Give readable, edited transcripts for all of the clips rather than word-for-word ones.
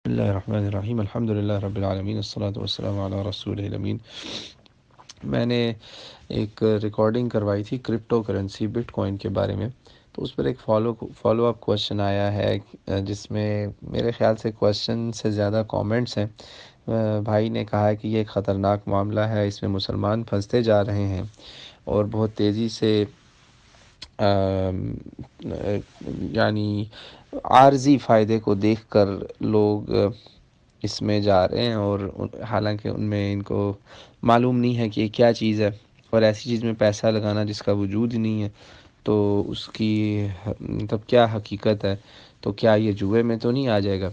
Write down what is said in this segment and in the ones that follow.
بسم اللہ الرحمن الرحیم الحمد للہ رب العالمین الصلاۃ والسلام علی رسول الامین۔ میں نے ایک ریکارڈنگ کروائی تھی کرپٹو کرنسی بٹ کوائن کے بارے میں، تو اس پر ایک فالو اپ کویشچن آیا ہے جس میں میرے خیال سے کویشچن سے زیادہ کامنٹس ہیں۔ بھائی نے کہا ہے کہ یہ ایک خطرناک معاملہ ہے، اس میں مسلمان پھنستے جا رہے ہیں اور بہت تیزی سے یعنی عارضی فائدے کو دیکھ کر لوگ اس میں جا رہے ہیں، اور حالانکہ ان میں ان کو معلوم نہیں ہے کہ یہ کیا چیز ہے، اور ایسی چیز میں پیسہ لگانا جس کا وجود ہی نہیں ہے تو اس کی مطلب کیا حقیقت ہے، تو کیا یہ جوئے میں تو نہیں آ جائے گا۔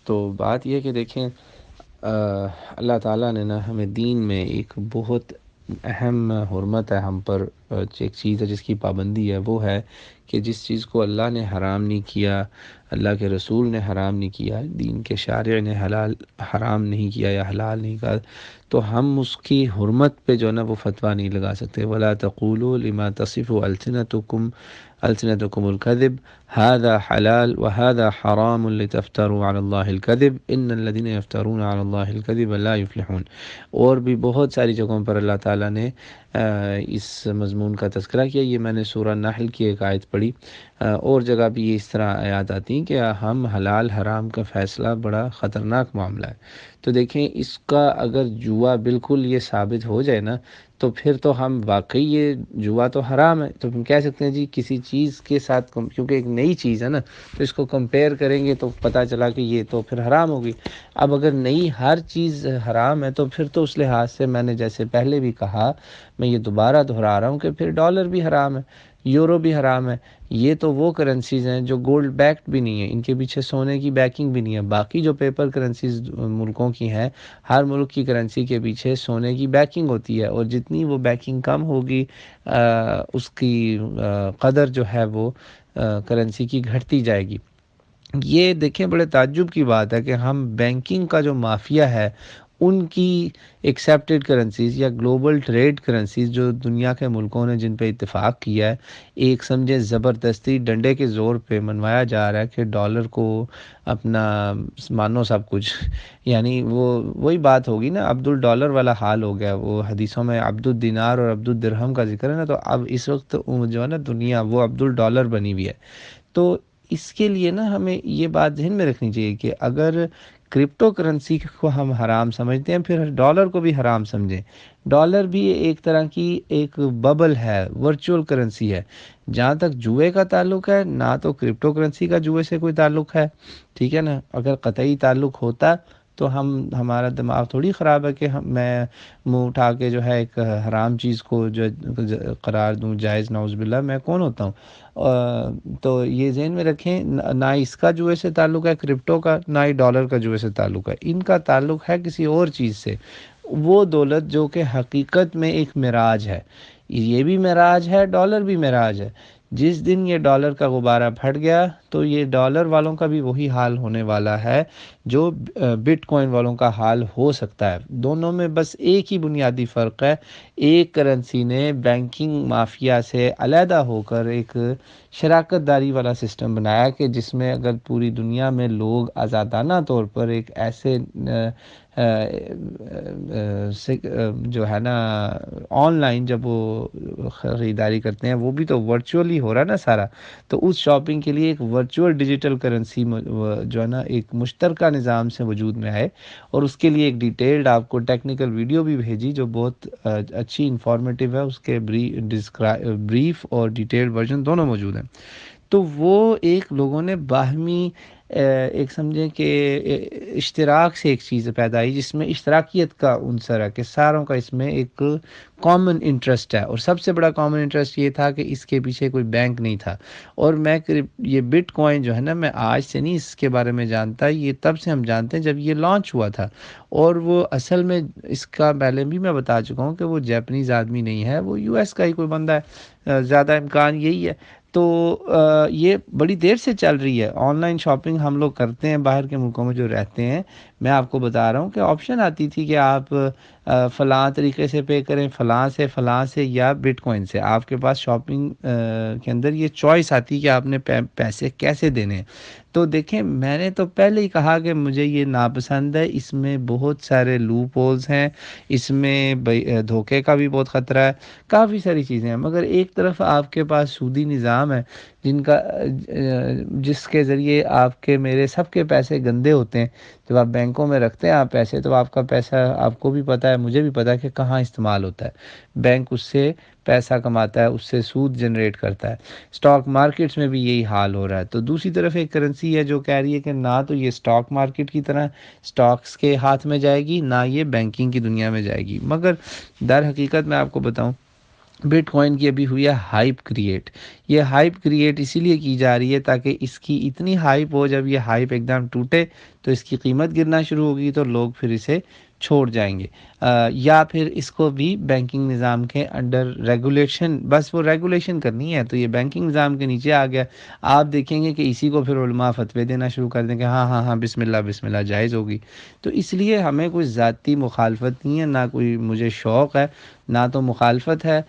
تو بات یہ ہے کہ دیکھیں، اللہ تعالیٰ نے نا ہمیں دین میں ایک بہت اہم حرمت ہے ہم پر، ایک چیز ہے جس کی پابندی ہے، وہ ہے کہ جس چیز کو اللہ نے حرام نہیں کیا، اللہ کے رسول نے حرام نہیں کیا، دین کے شارع نے حرام نہیں کیا یا حلال نہیں کہا، تو ہم اس کی حرمت پہ جو ہے نا وہ فتویٰ نہیں لگا سکتے۔ وَلَا تَقُولُوا لِمَا تَصِفُ أَلْسِنَتُكُمُ الْكَذِبَ هذا حلال وهذا حرام لتفتروا على الله الكذب ان الذين يفترون على الله الكذب لا يفلحون۔ اور بھی بہت ساری جگہوں پر اللہ تعالیٰ نے اس مضمون کا تذکرہ کیا۔ یہ میں نے سورہ نحل کی ایک آیت پڑھی، اور جگہ بھی اس طرح آیات آتی ہیں کہ ہم حلال حرام کا فیصلہ بڑا خطرناک معاملہ ہے۔ تو دیکھیں، اس کا اگر جوا بالکل یہ ثابت ہو جائے نا، تو پھر تو ہم واقعی یہ جوا تو حرام ہے، تو ہم کہہ سکتے ہیں جی کسی چیز کے ساتھ کیونکہ ایک نئی چیز ہے نا، تو اس کو کمپیئر کریں گے تو پتہ چلا کہ یہ تو پھر حرام ہوگی۔ اب اگر نئی ہر چیز حرام ہے تو پھر تو اس لحاظ سے میں نے جیسے پہلے بھی کہا، میں یہ دوبارہ دہرا رہا ہوں کہ پھر ڈالر بھی حرام ہے، یورو بھی حرام ہے۔ یہ تو وہ کرنسیز ہیں جو گولڈ بیکڈ بھی نہیں ہیں، ان کے پیچھے سونے کی بیکنگ بھی نہیں ہے۔ باقی جو پیپر کرنسیز ملکوں کی ہیں، ہر ملک کی کرنسی کے پیچھے سونے کی بیکنگ ہوتی ہے، اور جتنی وہ بیکنگ کم ہوگی اس کی قدر جو ہے وہ کرنسی کی گھٹتی جائے گی۔ یہ دیکھیں، بڑے تعجب کی بات ہے کہ ہم بینکنگ کا جو مافیا ہے، ان کی ایکسیپٹڈ کرنسیز یا گلوبل ٹریڈ کرنسیز جو دنیا کے ملکوں نے جن پہ اتفاق کیا ہے، ایک سمجھے زبردستی ڈنڈے کے زور پہ منوایا جا رہا ہے کہ ڈالر کو اپنا مانو سب کچھ یعنی وہی بات ہوگی نا، عبد الڈالر والا حال ہو گیا۔ وہ حدیثوں میں عبد الدینار اور عبد الدرہم کا ذکر ہے نا، تو اب اس وقت جو ہے نا دنیا وہ عبد الڈالر بنی ہوئی ہے۔ تو اس کے لیے نا ہمیں یہ بات ذہن میں رکھنی چاہیے کہ اگر کرپٹو کرنسی کو ہم حرام سمجھتے ہیں، پھر ڈالر کو بھی حرام سمجھیں۔ ڈالر بھی ایک طرح کی ایک ببل ہے، ورچوئل کرنسی ہے۔ جہاں تک جوئے کا تعلق ہے، نہ تو کرپٹو کرنسی کا جوئے سے کوئی تعلق ہے، ٹھیک ہے نا۔ اگر قطعی تعلق ہوتا تو ہمارا دماغ تھوڑی خراب ہے کہ میں منہ اٹھا کے جو ہے ایک حرام چیز کو جو قرار دوں جائز، نعوذ باللہ، میں کون ہوتا ہوں؟ تو یہ ذہن میں رکھیں، نہ اس کا جوئے سے تعلق ہے کرپٹو کا، نہ ہی ڈالر کا جوئے سے تعلق ہے۔ ان کا تعلق ہے کسی اور چیز سے، وہ دولت جو کہ حقیقت میں ایک معراج ہے۔ یہ بھی معراج ہے، ڈالر بھی معراج ہے۔ جس دن یہ ڈالر کا غبارہ پھٹ گیا تو یہ ڈالر والوں کا بھی وہی حال ہونے والا ہے جو بٹ کوائن والوں کا حال ہو سکتا ہے۔ دونوں میں بس ایک ہی بنیادی فرق ہے، ایک کرنسی نے بینکنگ مافیا سے علیحدہ ہو کر ایک شراکت داری والا سسٹم بنایا کہ جس میں اگر پوری دنیا میں لوگ آزادانہ طور پر ایک ایسے جو ہے نا آن لائن جب وہ خریداری کرتے ہیں، وہ بھی تو ورچولی ہو رہا ہے نا سارا، تو اس شاپنگ کے لیے ایک ورچوئل ڈیجیٹل کرنسی جو ہے نا ایک مشترکہ نظام سے وجود میں آئے، اور اس کے لیے ایک ڈیٹیلڈ آپ کو ٹیکنیکل ویڈیو بھی بھیجی جو بہت اچھی انفارمیٹیو ہے، اس کے بریف اور ڈیٹیلڈ ورژن دونوں موجود ہیں۔ تو وہ ایک لوگوں نے باہمی ایک سمجھیں کہ اشتراک سے ایک چیز پیدا آئی جس میں اشتراکیت کا عنصر ہے کہ ساروں کا اس میں ایک کامن انٹرسٹ ہے، اور سب سے بڑا کامن انٹرسٹ یہ تھا کہ اس کے پیچھے کوئی بینک نہیں تھا۔ اور یہ بٹ کوائن جو ہے نا، میں آج سے نہیں اس کے بارے میں جانتا، یہ تب سے ہم جانتے ہیں جب یہ لانچ ہوا تھا، اور وہ اصل میں اس کا پہلے بھی میں بتا چکا ہوں کہ وہ جاپنیز آدمی نہیں ہے، وہ یو ایس کا ہی کوئی بندہ ہے، زیادہ امکان یہی ہے۔ تو یہ بڑی دیر سے چل رہی ہے، آن لائن شاپنگ ہم لوگ کرتے ہیں باہر کے ملکوں میں جو رہتے ہیں۔ میں آپ کو بتا رہا ہوں کہ آپشن آتی تھی کہ آپ فلاں طریقے سے پے کریں، فلاں سے یا بٹ کوائن سے. آپ کے پاس شاپنگ کے اندر یہ چوائس آتی ہے کہ آپ نے پیسے کیسے دینے ہیں. تو دیکھیں میں نے تو پہلے ہی کہا کہ مجھے یہ ناپسند ہے، اس میں بہت سارے لوپ ہولز ہیں، اس میں دھوکے کا بھی بہت خطرہ ہے، کافی ساری چیزیں ہیں. مگر ایک طرف آپ کے پاس سودی نظام ہے جس کے ذریعے آپ کے میرے سب کے پیسے گندے ہوتے ہیں. جب آپ بینکوں میں رکھتے ہیں آپ پیسے، تو آپ کا پیسہ آپ کو بھی پتہ ہے، مجھے بھی پتہ ہے کہ کہاں استعمال ہوتا ہے. بینک اس سے پیسہ کماتا ہے، اس سے سود جنریٹ کرتا ہے. اسٹاک مارکیٹس میں بھی یہی حال ہو رہا ہے. تو دوسری طرف ایک کرنسی ہے جو کہہ رہی ہے کہ نہ تو یہ اسٹاک مارکیٹ کی طرح اسٹاکس کے ہاتھ میں جائے گی، نہ یہ بینکنگ کی دنیا میں جائے گی. مگر در حقیقت میں آپ کو بتاؤں، بٹ کوائن کی ابھی ہوئی ہے ہائپ کریٹ. یہ ہائپ کریٹ اسی لیے کی جا رہی ہے تاکہ اس کی اتنی ہائپ ہو، جب یہ ہائپ ایک دم ٹوٹے تو اس کی قیمت گرنا شروع ہوگی تو لوگ پھر اسے چھوڑ جائیں گے، یا پھر اس کو بھی بینکنگ نظام کے انڈر ریگولیشن، بس وہ ریگولیشن کرنی ہے تو یہ بینکنگ نظام کے نیچے آ گیا. آپ دیکھیں گے کہ اسی کو پھر علماء فتوے دینا شروع کر دیں کہ ہاں ہاں ہاں بسم اللہ بسم اللہ جائز ہوگی. تو اس لیے ہمیں کوئی ذاتی مخالفت نہیں ہے، نہ کوئی مجھے شوق ہے، نہ تو مخالفت ہے،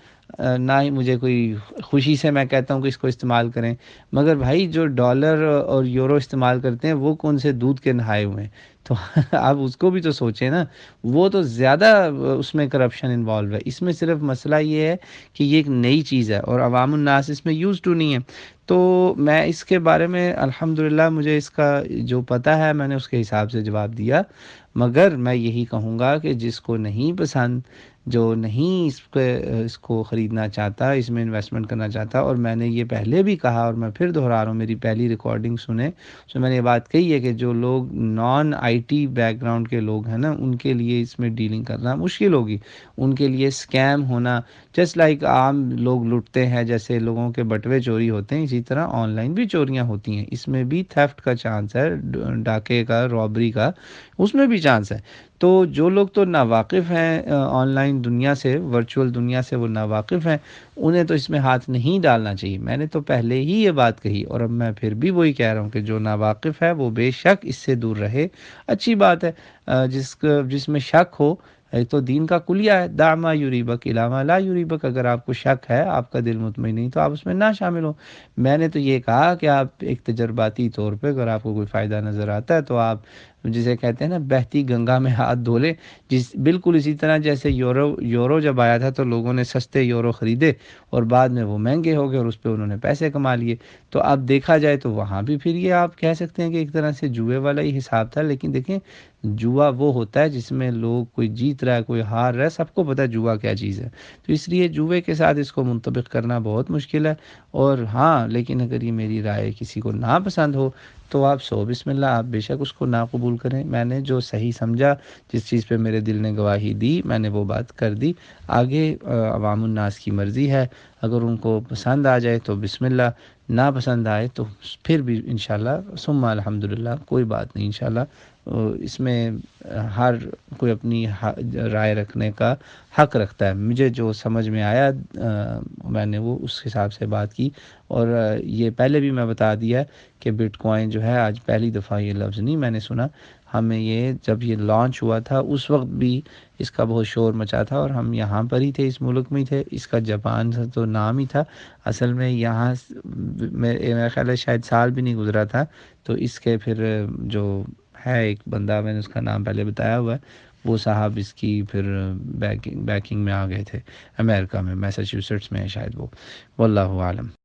نہ ہی مجھے کوئی خوشی سے میں کہتا ہوں کہ اس کو استعمال کریں. مگر بھائی جو ڈالر اور یورو استعمال کرتے ہیں وہ کون سے دودھ کے نہائے ہوئے ہیں؟ تو آپ اس کو بھی تو سوچیں نا. وہ تو زیادہ اس میں کرپشن انوالو ہے. اس میں صرف مسئلہ یہ ہے کہ یہ ایک نئی چیز ہے اور عوام الناس اس میں یوز ٹو نہیں ہے. تو میں اس کے بارے میں الحمدللہ مجھے اس کا جو پتہ ہے میں نے اس کے حساب سے جواب دیا. مگر میں یہی کہوں گا کہ جس کو نہیں پسند، جو نہیں اس کو خریدنا چاہتا، اس میں انویسٹمنٹ کرنا چاہتا، اور میں نے یہ پہلے بھی کہا اور میں پھر دہرا رہا ہوں، میری پہلی ریکارڈنگ سنیں، اس میں نے یہ بات کہی ہے کہ جو لوگ naan I T back ground کے لوگ ہیں نا، ان کے لیے اس میں ڈیلنگ کرنا مشکل ہوگی. ان کے لیے اسکیم ہونا جسٹ لائک عام لوگ لٹتے ہیں، جیسے لوگوں کے بٹوے چوری ہوتے ہیں، اسی طرح آن لائن بھی چوریاں ہوتی ہیں. اس میں بھی تھیفٹ کا چانس ہے، ڈاکے کا، رابری کا، اس میں بھی چانس ہے. تو جو لوگ تو ناواقف ہیں آن لائن دنیا سے، ورچوئل دنیا سے، وہ ناواقف ہیں، انہیں تو اس میں ہاتھ نہیں ڈالنا چاہیے. میں نے تو پہلے ہی یہ بات کہی اور اب میں پھر بھی وہی کہہ رہا ہوں کہ جو ناواقف ہے وہ بے شک اس سے دور رہے. اچھی بات ہے. جس میں شک ہو، ایک تو دین کا کلیہ ہے، دع ما یریبک الی ما لا یریبک. اگر آپ کو شک ہے، آپ کا دل مطمئن نہیں، تو آپ اس میں نہ شامل ہو. میں نے تو یہ کہا کہ آپ ایک تجرباتی طور پہ اگر آپ کو کوئی فائدہ نظر آتا ہے تو آپ جسے کہتے ہیں نا بہتی گنگا میں ہاتھ دھو لیں. بالکل اسی طرح جیسے یورو جب آیا تھا تو لوگوں نے سستے یورو خریدے اور بعد میں وہ مہنگے ہو گئے اور اس پہ انہوں نے پیسے کما لیے. تو اب دیکھا جائے تو وہاں بھی پھر یہ آپ کہہ سکتے ہیں کہ ایک طرح سے جوئے والا ہی حساب تھا. لیکن دیکھیں جوا وہ ہوتا ہے جس میں لوگ، کوئی جیت رہا ہے کوئی ہار رہا ہے، سب کو پتہ ہے جوا کیا چیز ہے. تو اس لیے جوئے کے ساتھ اس کو منطبق کرنا بہت مشکل ہے. اور ہاں لیکن اگر یہ میری رائے کسی کو ناپسند ہو تو آپ بسم اللہ، آپ بے شک اس کو نہ قبول کریں. میں نے جو صحیح سمجھا، جس چیز پہ میرے دل نے گواہی دی، میں نے وہ بات کر دی. آگے عوام الناس کی مرضی ہے، اگر ان کو پسند آ جائے تو بسم اللہ، نہ پسند آئے تو پھر بھی انشاءاللہ ثم الحمدللہ کوئی بات نہیں. انشاءاللہ اس میں ہر کوئی اپنی رائے رکھنے کا حق رکھتا ہے. مجھے جو سمجھ میں آیا میں نے وہ اس حساب سے بات کی. اور یہ پہلے بھی میں بتا دیا کہ بٹ کوائن جو ہے، آج پہلی دفعہ یہ لفظ نہیں میں نے سنا. ہمیں یہ جب یہ لانچ ہوا تھا اس وقت بھی اس کا بہت شور مچا تھا اور ہم یہاں پر ہی تھے، اس ملک میں ہی تھے. اس کا جاپان سے تو نام ہی تھا اصل میں. یہاں میرا خیال ہے شاید سال بھی نہیں گزرا تھا تو اس کے پھر جو ہے ایک بندہ، میں نے اس کا نام پہلے بتایا ہوا ہے، وہ صاحب اس کی پھر بیکنگ میں آ گئے تھے، امریکہ میں، میساچیوسیٹس میں ہے شاید وہ. واللہ عالم.